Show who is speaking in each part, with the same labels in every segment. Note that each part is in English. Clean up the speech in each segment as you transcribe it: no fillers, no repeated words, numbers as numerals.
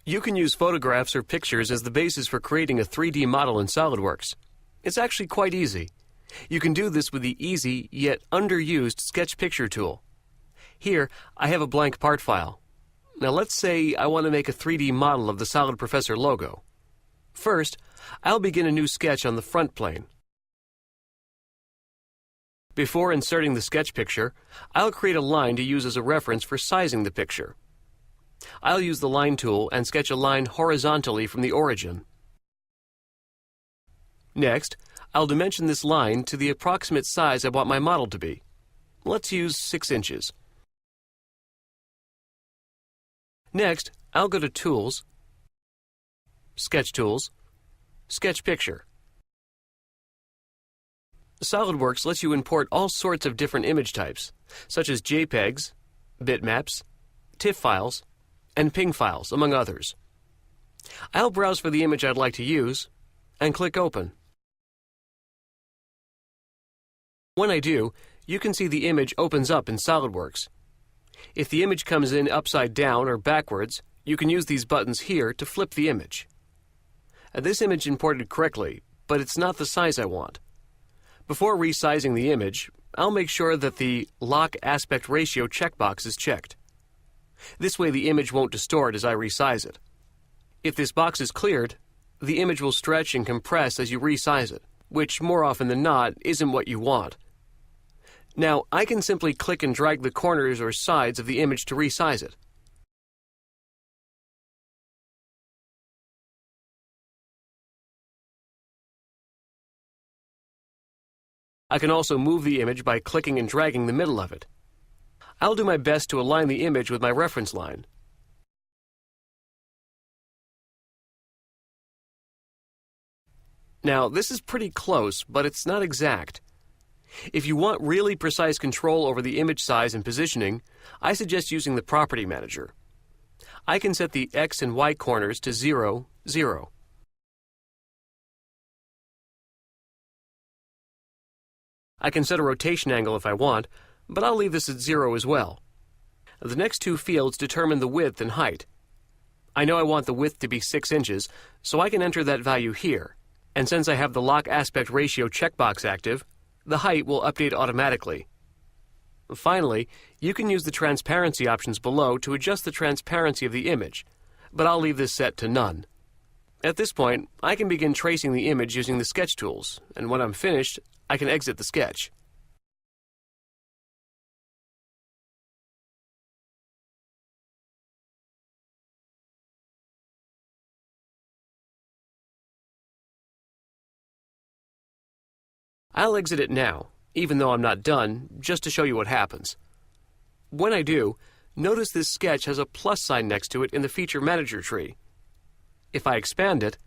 Speaker 1: You can use photographs or pictures as the basis for creating a 3D model in SOLIDWORKS. It's actually quite easy. You can do this with the easy yet underused Sketch Picture tool. Here, I have a blank part file. Now let's say I want to make a 3D model of the Solid Professor logo. First, I'll begin a new sketch on the front plane. Before inserting the sketch picture, I'll create a line to use as a reference for sizing the picture. I'll use the line tool and sketch a line horizontally from the origin. Next, I'll dimension this line to the approximate size I want my model to be. Let's use 6 inches. Next, I'll go to Tools, Sketch Tools, Sketch Picture. SOLIDWORKS lets you import all sorts of different image types, such as JPEGs, bitmaps, TIFF files, and PNG files, among others. I'll browse for the image I'd like to use and click Open. When I do, you can see the image opens up in SOLIDWORKS. If the image comes in upside down or backwards, you can use these buttons here to flip the image. This image imported correctly, but it's not the size I want. Before resizing the image, I'll make sure that the Lock Aspect Ratio checkbox is checked. This way the image won't distort as I resize it. If this box is cleared, the image will stretch and compress as you resize it, which more often than not isn't what you want. Now, I can simply click and drag the corners or sides of the image to resize it. I can also move the image by clicking and dragging the middle of it. I'll do my best to align the image with my reference line. Now, this is pretty close, but it's not exact. If you want really precise control over the image size and positioning, I suggest using the Property Manager. I can set the X and Y corners to 0, 0. I can set a rotation angle if I want, but I'll leave this at 0 as well. The next two fields determine the width and height. I know I want the width to be 6 inches, so I can enter that value here. And since I have the Lock Aspect Ratio checkbox active, the height will update automatically. Finally, you can use the transparency options below to adjust the transparency of the image, but I'll leave this set to none. At this point, I can begin tracing the image using the sketch tools, and when I'm finished, I can exit the sketch. I'll exit it now, even though I'm not done, just to show you what happens. When I do, notice this sketch has a plus sign next to it in the Feature Manager tree. If I expand it,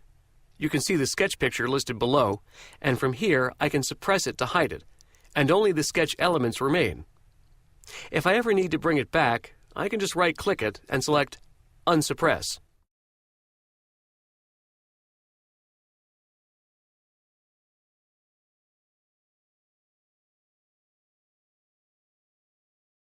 Speaker 1: you can see the sketch picture listed below, and from here I can suppress it to hide it, and only the sketch elements remain. If I ever need to bring it back, I can just right-click it and select Unsuppress.